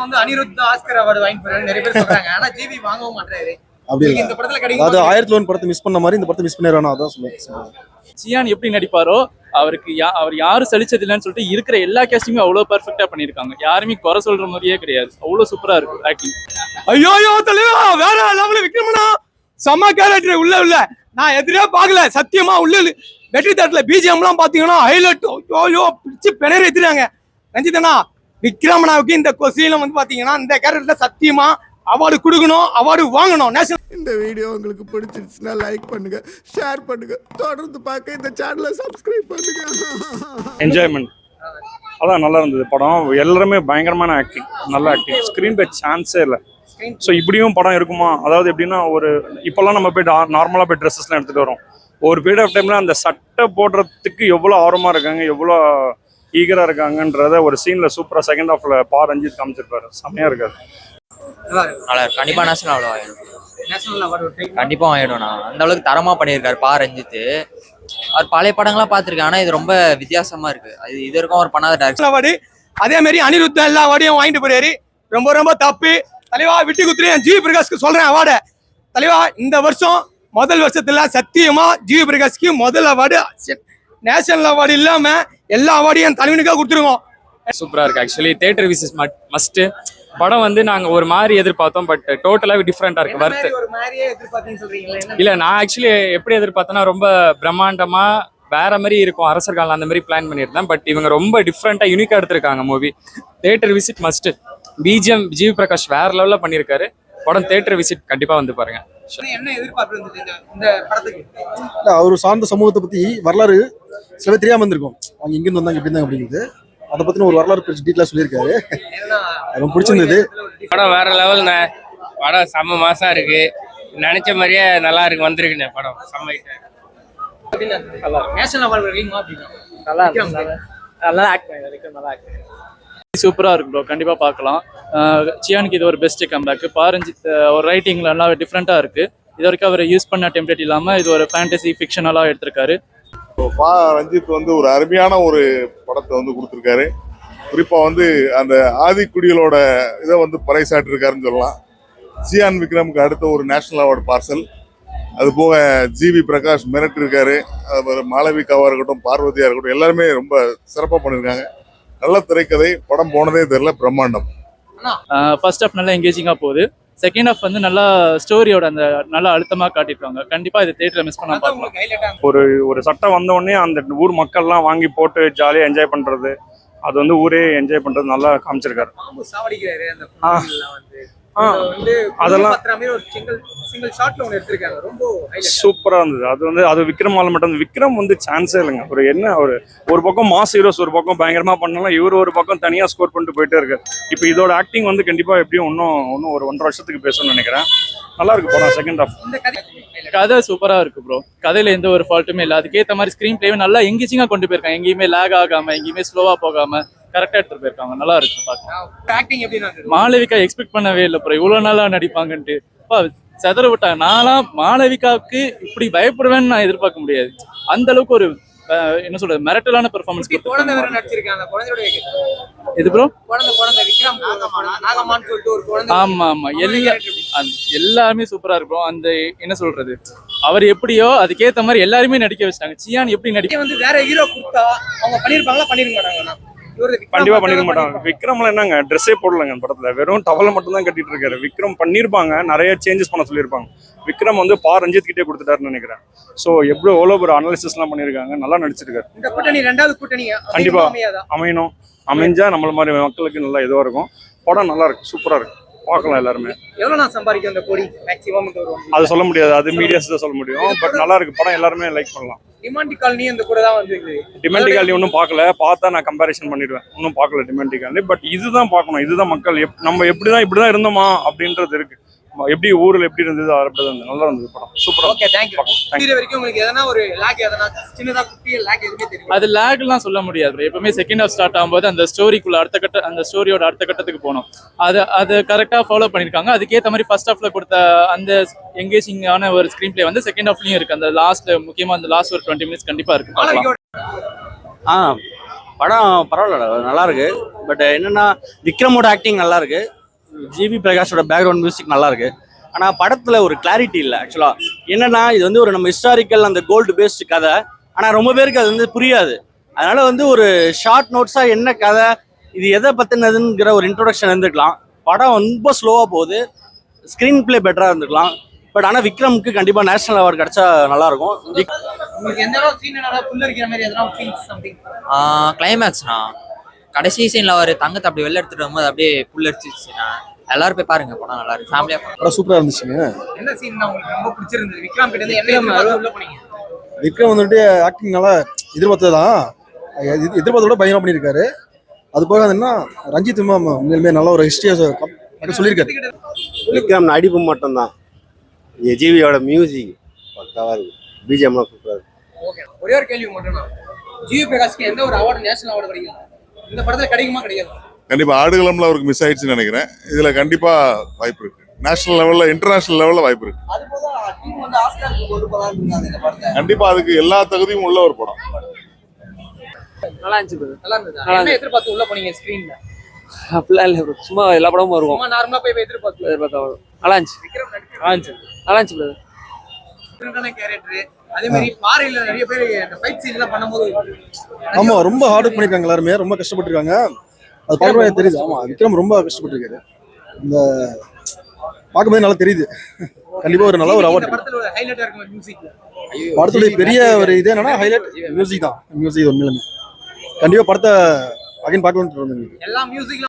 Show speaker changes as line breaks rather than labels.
வந்து Anirudh Oscar award வாங்கி போறாரு நிறைய பேர் சொல்றாங்க. ஆனா ஜிவி வாங்கவும் மாட்டாரு.
அப்படி இல்ல.
இந்த படத்துல
அதாவது
கிடைக்கும்.
1001 படத்தை மிஸ் பண்ண மாதிரி இந்த படத்தை மிஸ் பண்ணிடுறானோ அதான் சொல்லுவேன்.
சியான் எப்படி நடிப்பாரோ அவருக்கு அவர் யாரும் சலிச்சது இல்லைன்னு சொல்லிட்டு இருக்கிற எல்லா கேஸ்டிங்குமே அவ்வளோ பர்ஃபெக்டா பண்ணியிருக்காங்க. யாருமே குறை சொல்ற மாதிரியே கிடையாது. அவ்வளோ சூப்பரா இருக்கு ஆக்டிங்.
ஐயோ தலைவா வேற லெவல்ல விக்ரமனா செம்ம கேரக்டர் உள்ள நான் எதிரே பார்க்கல சத்தியமா உள்ள வெற்றி தட்டுல பிஜிஎம்லாம் பாத்தீங்கன்னா ஹைலைட் ஐயோ பிடிச்சு பிணறி எடுத்துறாங்க. ரஞ்சிதனா விக்ரமனாவுக்கு இந்த கொஸ்டின்ல வந்து பாத்தீங்கன்னா இந்த கேரக்டர்ல சத்தியமா அவார்டு கொடுக்கணும், அவார்டு வாங்கணும்.
இந்த வீடியோ உங்களுக்கு பிடிச்சிருச்சுன்னா லைக் பண்ணுங்க, ஷேர் பண்ணுங்க, தொடர்ந்து பார்க்க இந்த சேனலை சப்ஸ்கிரைப் பண்ணுங்க.
என்ஜாய்மெண்ட் அதான் நல்லா இருந்தது படம். எல்லாருமே பயங்கரமான ஆக்டிங், நல்ல ஆக்டிங். ஸ்க்ரீன் பை சான்ஸே இல்லை. ஸோ இப்படியும் படம் இருக்குமா? அதாவது எப்படின்னா ஒரு இப்போல்லாம் நம்ம போய் நார்மலாக போய் ட்ரெஸ்ஸஸ்லாம் எடுத்துகிட்டு வரோம். ஒரு பீரியட் ஆஃப் டைமில் அந்த சட்டை போடுறதுக்கு எவ்வளோ ஆர்வமாக இருக்காங்க, எவ்வளோ ஈகராக இருக்காங்கன்றத ஒரு சீனில் சூப்பராக செகண்ட் ஹாஃபில் பா ரஞ்சித் காமிச்சிருப்பாரு. செம்மையாக இருக்காது.
நல்லா கண்டிப்பா நேஷனல் அவார்டு வாங்கிடும்.
நேஷனல் அவார்டு
கண்டிப்பா வாங்கிடும். நான் அந்த அளவுக்கு தரமா பண்ணியிருக்காரு பா ரஞ்சித். அவர் பழைய படங்கள்லாம் பார்த்துருக்கேன், ஆனா இது ரொம்ப வித்தியாசமா இருக்கு. அது இது வரைக்கும் அவர் பண்ணாத டைரக்ஷன்
அவார்டு. அதே மாதிரி அனிருத் எல்லா அவார்டையும் வாங்கிட்டு போறாரு. ரொம்ப ரொம்ப தப்பு தலைவா. விட்டு குத்துறேன் ஜிவி பிரகாஷ்க்கு சொல்றேன் அவார்டை. தலைவா இந்த வருஷம் முதல் வருஷத்துல சத்தியமா ஜிவி பிரகாஷ்க்கு முதல் அவார்டு நேஷனல் அவார்டு இல்லாம எல்லா அவார்டையும் என் தலைவனுக்காக கொடுத்துருவோம்.
சூப்பரா இருக்கு. Actually theatre visit must. படம் வந்து நாங்க ஒரு மாதிரி எதிர்பார்த்தோம், பட் டோட்டலாவே டிஃப்ரெண்டா இருக்கு. வர்த்து
ஒரு மாதிரியே எதிர்பார்த்தீங்கன்னு சொல்றீங்களா?
இல்ல, நான் ஆக்சுவலி எப்படி எதிர்பார்த்தேன்னா ரொம்ப பிரம்மாண்டமா வேற மாதிரி இருக்கும், அரசர் காலம் அந்த மாதிரி பிளான் பண்ணியிருந்தேன். பட் இவங்க ரொம்ப டிஃப்ரெண்டா யூனிக்கா எடுத்திருக்காங்க movie. Theatre visit must. BGM GV Prakash வேற லெவல்ல பண்ணியிருக்காரு. படம் தியேட்டர் விசிட் கண்டிப்பா வந்து பாருங்க.
என்ன எதிர்பார்ப்பு இருந்தது இந்த படத்துக்கு?
இல்லை அவர் சார்ந்த சமூகத்தை பற்றி வரலாறு சில பேர் தெரியாமல் இருந்திருக்கும். அவங்க இங்கிருந்து வந்தாங்க எப்படி இருந்தாங்க அப்படிங்கிறது அதை பற்றின ஒரு வரலாறு டீட்டெயிலாக சொல்லியிருக்காரு. ரொம்ப பிடிச்சிருந்தது.
படம் வேற லெவல்ண்ணே. படம் செம்ம மாசா இருக்கு. நினைச்ச மாதிரியே நல்லா இருக்கு. வந்திருக்குண்ணே படம் செம்ம.
நேஷனல் அவார்டு கிடைக்குமா அப்படின்னா?
நல்லா ஆக்ட் பண்ணிருக்காரு. நல்லா ஆக்ட் சூப்பரா இருக்கு ப்ரோ. கண்டிப்பா பார்க்கலாம். சியானுக்கு இது ஒரு பெஸ்ட் கம்பேக். பாரஞ்சித் ஒரு ரைட்டிங்ல நல்லா டிஃப்ரெண்டா இருக்கு. இது வரைக்கும் அவர் யூஸ் பண்ண டெம்ப்ளேட் இல்லாம இது ஒரு ஃபேண்டசி ஃபிக்ஷனலா எடுத்திருக்காரு.
பா ரஞ்சித் வந்து ஒரு அருமையான ஒரு படத்தை வந்து கொடுத்துருக்காரு. குறிப்பாக வந்து அந்த ஆதிக்குடிகளோட இதை வந்து பறைசாட்டிருக்காருன்னு சொல்லலாம். சியான் விக்ரமுக்கு அடுத்த ஒரு நேஷனல் அவார்டு பார்சல். அது போக ஜிவி பிரகாஷ் மிரட்டிருக்காரு. அது மாளவிகாவாக இருக்கட்டும், பார்வதியாக இருக்கட்டும், எல்லாருமே ரொம்ப சிறப்பாக பண்ணியிருக்காங்க. நல்ல திரைக்கதை. படம் போனதே தெரியல, பிரம்மாண்டம்.
ஃபர்ஸ்ட் ஹாஃப் நல்லா எங்கேஜிங்காக போகுது. செகண்ட் ஹாஃப் வந்து நல்லா ஸ்டோரியோட அந்த நல்லா அழுத்தமாக காட்டியிருக்காங்க. கண்டிப்பாக இது தியேட்டரில் மிஸ் பண்ண பார்க்கலாம்.
ஒரு சட்டம் வந்த உடனே அந்த ஊர் மக்கள்லாம் வாங்கி போட்டு ஜாலியாக என்ஜாய் பண்ணுறது, அது வந்து ஊரே என்ஜாய் பண்ணுறது நல்லா காமிச்சிருக்காரு. அதெல்லாம் சூப்பரா இருந்தது. அது வந்து அது விக்ரமால மட்டும். விக்ரம் வந்து சான்ஸே இல்லைங்க. ஒரு என்ன ஒரு பக்கம் மாஸ் ஹீரோஸ் ஒரு பக்கம் பயங்கரமா பண்ணலாம், இவர் ஒரு பக்கம் தனியா ஸ்கோர் பண்ணிட்டு போயிட்டே இருக்காரு. இப்போ இதோட ஆக்டிங் வந்து கண்டிப்பா எப்படியும் இன்னும் ஒரு 1.5 வருஷத்துக்கு பேசணும்னு நினைக்கிறேன். நல்லா இருக்கு படம். செகண்ட் ஹாஃப்
கதை சூப்பரா இருக்கு ப்ரோ. கதையில எந்த ஒரு ஃபால்ட்டுமே இல்லை. அதுக்கேற்ற மாதிரி ஸ்கிரீன் பிளேவே நல்லா எங்கேஜிங்கா கொண்டு போயிருக்காங்க. எங்கேயுமே லேக் ஆகாம, எங்கேயுமே ஸ்லோவா போகாம கரெக்டா எடுத்துட்டு போயிருக்காங்க. நல்லா இருக்கு பாக்க. மாளவிகா எக்ஸ்பெக்ட் பண்ணவே இல்லை ப்ரோ, இவ்வளவு நாளா நடிப்பாங்கன்ட்டு. செதற விட்டாங்க. நான்லாம் மாளவிகாவுக்கு இப்படி பயப்படுவேன்னு நான் எதிர்பார்க்க முடியாது. அந்த அளவுக்கு ஒரு என்ன சொல்றது மிரட்டலான பெர்ஃபார்மன்ஸ். இது ப்ரோ ஆமா ஆமா எல்லாருமே சூப்பரா இருக்கும். அந்த என்ன சொல்றது அவர் எப்படியோ அதுக்கேற்ற மாதிரி எல்லாருமே நடிக்க வச்சிட்டாங்க. சியான் எப்படி நடிக்க
வந்து வேற ஹீரோ கொடுத்தா அவங்க பண்ணிருப்பாங்களா? பண்ணிருக்க மாட்டாங்க.
கண்டிப்பா பண்ணிருக்க மாட்டாங்க. விக்ரம்ல என்னங்க ட்ரெஸ்ஸே போடலங்க படத்துல, வெறும் டவலை மட்டும் தான் கட்டிட்டு இருக்காரு. விக்ரம் பண்ணிருப்பாங்க, நிறைய சேஞ்சஸ் பண்ண சொல்லியிருப்பாங்க. விக்ரம் வந்து பா ரஞ்சித் கிட்டே கொடுத்துட்டாருன்னு நினைக்கிறேன். ஸோ எவ்வளோ ஒரு அனாலிசிஸ்லாம் பண்ணியிருக்காங்க. நல்லா நடிச்சிருக்காரு.
இந்த கூட்டணி ரெண்டாவது கூட்டணி
கண்டிப்பா அமையணும். அமைஞ்சா நம்மள மாதிரி மக்களுக்கு நல்லா இதுவாக இருக்கும். படம் நல்லா இருக்கு, சூப்பரா இருக்கு. பார்க்கலாம் எல்லாருமே.
எவ்வளவு நான் சம்பாதிக்கும் அந்த கோடி மேக்ஸிமம்
அது சொல்ல முடியாது, அது மீடியாஸ் தான் சொல்ல முடியும். பட் நல்லா இருக்கு படம், எல்லாருமே லைக் பண்ணலாம்.
டிமாண்டி காலனி அந்த கூட தான் வந்து
டிமாண்டி காலனி ஒன்றும் பார்க்கல, பார்த்தா நான் கம்பேரிசன் பண்ணிடுவேன். ஒன்றும் பார்க்கல டிமாண்டி காலனி. பட் இதுதான் பார்க்கணும். இதுதான் மக்கள் நம்ம இப்படிதான் இருந்தோமா அப்படின்றது இருக்கு. எப்படி ஊர்ல எப்படி இருந்தது அப்படிதான் நல்லா இருந்தது படம். சூப்பரா.
Okay, thank you. வரைக்கும் உங்களுக்கு எதனா ஒரு லாக் எதனா சின்னதா குட்டிய லாக் எதுமே தெரியும்?
அது லாக்லாம் சொல்ல முடியாது. எப்பவுமே செகண்ட் ஹாஃப் ஸ்டார்ட் ஆகும்போது அந்த ஸ்டோரிக்குள்ள அந்த ஸ்டோரியோட அடுத்த கட்டத்துக்கு போகணும். அது கரெக்டா ஃபாலோ பண்ணிருக்காங்க. அதுக்கேற்ற மாதிரி ஃபர்ஸ்ட் ஹாஃப்ல கொடுத்த அந்த எங்கேஜிங்கான ஒரு ஸ்கிரீன் பிளே வந்து செகண்ட் ஹாஃப்லயும் இருக்கு. அந்த லாஸ்ட் முக்கியமா அந்த லாஸ்ட் ஒரு 20 மினிட்ஸ் கண்டிப்பா இருக்கு.
படம் பரவாயில்ல நல்லா இருக்கு. பட் என்னன்னா விக்ரமோட ஆக்டிங் நல்லா இருக்கு, ஜிவி பிரகாஷோட பேக்ரவுண்ட் மியூசிக் நல்லா இருக்கு. ஆனால் படத்தில் ஒரு கிளாரிட்டி இல்லை. ஆக்சுவலாக என்னன்னா இது வந்து ஒரு நம்ம ஹிஸ்டாரிக்கல் அந்த கோல்டு பேஸ்டு கதை, ஆனால் ரொம்ப பேருக்கு அது வந்து புரியாது. அதனால வந்து ஒரு ஷார்ட் நோட்ஸாக என்ன கதை, இது எதை பற்றினதுங்கிற ஒரு இன்ட்ரோடக்ஷன் இருந்துக்கலாம். படம் ரொம்ப ஸ்லோவாக போகுது, ஸ்க்ரீன் பிளே பெட்டராக இருந்துக்கலாம். பட் ஆனால் விக்ரமுக்கு கண்டிப்பாக நேஷனல் அவார்டு கிடைச்சா நல்லாயிருக்கும்.
உங்களுக்கு எந்த அளவு சீன் புல்லரிக்கிற மாதிரி எதனா சீன்ஸ் சம்திங்?
கிளைமேக்ஸ்ண்ணா, கடைசி சீனில் அவர் தங்கத்தை அப்படி வெளில எடுத்துட்டு வரும்போது அப்படியே புல்லரிச்சிச்சுண்ணா. எல்லாரும் போய் பாருங்க, படம் நல்லா இருக்கு, ஃபேமிலியாக
படம் சூப்பராக இருந்துச்சுங்க.
என்ன சீன் உங்களுக்கு ரொம்ப பிடிச்சிருந்தது? விக்ரம் கிட்ட இருந்து என்ன எதிர்பார்த்து உள்ள போனீங்க?
விக்ரம் வந்துட்டு ஆக்டிங் நல்லா எதிர்பார்த்ததான், எதிர்பார்த்தோட பயங்கரம் பண்ணியிருக்காரு. அது போக என்னன்னா ரஞ்சித் உண்மையிலுமே நல்ல ஒரு ஹிஸ்டரியை சொல்லியிருக்காரு.
விக்ரம் நடிப்பு மட்டும்தான், ஜிவியோட மியூசிக் பக்காவா இருக்கு, பிஜிஎம்லாம் சூப்பரா இருக்கு.
ஓகே, ஒரே ஒரு கேள்வி மட்டும் தான், ஜிவி பிரகாஷ்க்கு எந்த ஒரு அவார்டு, நேஷனல் அவார்டு கிடைக்கும் இந்த படத்துல கிடைக்குமா கிடையாது?
கண்டிப்பா ஆடுகளம்ல அவருக்கு மிஸ் ஆயிடுச்சுன்னு நினைக்கிறேன். இதுல கண்டிப்பா வாய்ப்பு இருக்கு, நேஷனல் லெவல்ல இன்டர்நேஷனல் லெவல்ல வாய்ப்பு இருக்கு.
அது போக டீம் வந்து ஆஸ்காருக்கு கொண்டு போறாங்க இந்த படத்தை.
கண்டிப்பா அதுக்கு எல்லா தகுதியும் உள்ள ஒரு படம்.
நல்லா இருந்துச்சு bro.
நல்லா இருந்தது. என்ன எதிர்பார்த்து உள்ள போனீங்க ஸ்கிரீன்ல?
அப்படிலாம் இல்லை bro. சும்மா எல்லா படமும் வருவோம்.
சும்மா நார்மலா போய் எதிர்பார்த்து
நல்லா இருந்துச்சு.
விக்ரம்
நல்லா இருந்துச்சு brother.
டிஃபரெண்டான கேரக்டர். அதே மாதிரி பாறையில நிறைய பேர் அந்த ஃபைட் சீன் எல்லாம் பண்ணும்போது
ஆமா ரொம்ப ஹார்ட் ஒர்க் பண்ணிருக்காங்க, எல்லாருமே ரொம்ப கஷ்டப்பட்டிருக்காங்க. அது பார்க்கும்போது தெரியுது. ஆமா விக்ரம் ரொம்ப கஷ்டப்பட்டிருக்காரு, இந்த பார்க்கும்போது நல்லா தெரியுது. கண்டிப்பா ஒரு நல்ல ஒரு அவார்டு.
படத்துல ஒரு ஹைலைட்டா இருக்கும் மியூசிக்.
படத்துடைய பெரிய ஒரு இது என்னன்னா ஹைலைட் மியூசிக் தான். மியூசிக் உண்மையிலுமே கண்டிப்பா படத்தை அகைன் பார்க்கணும்னு
எல்லா மியூசிக்ல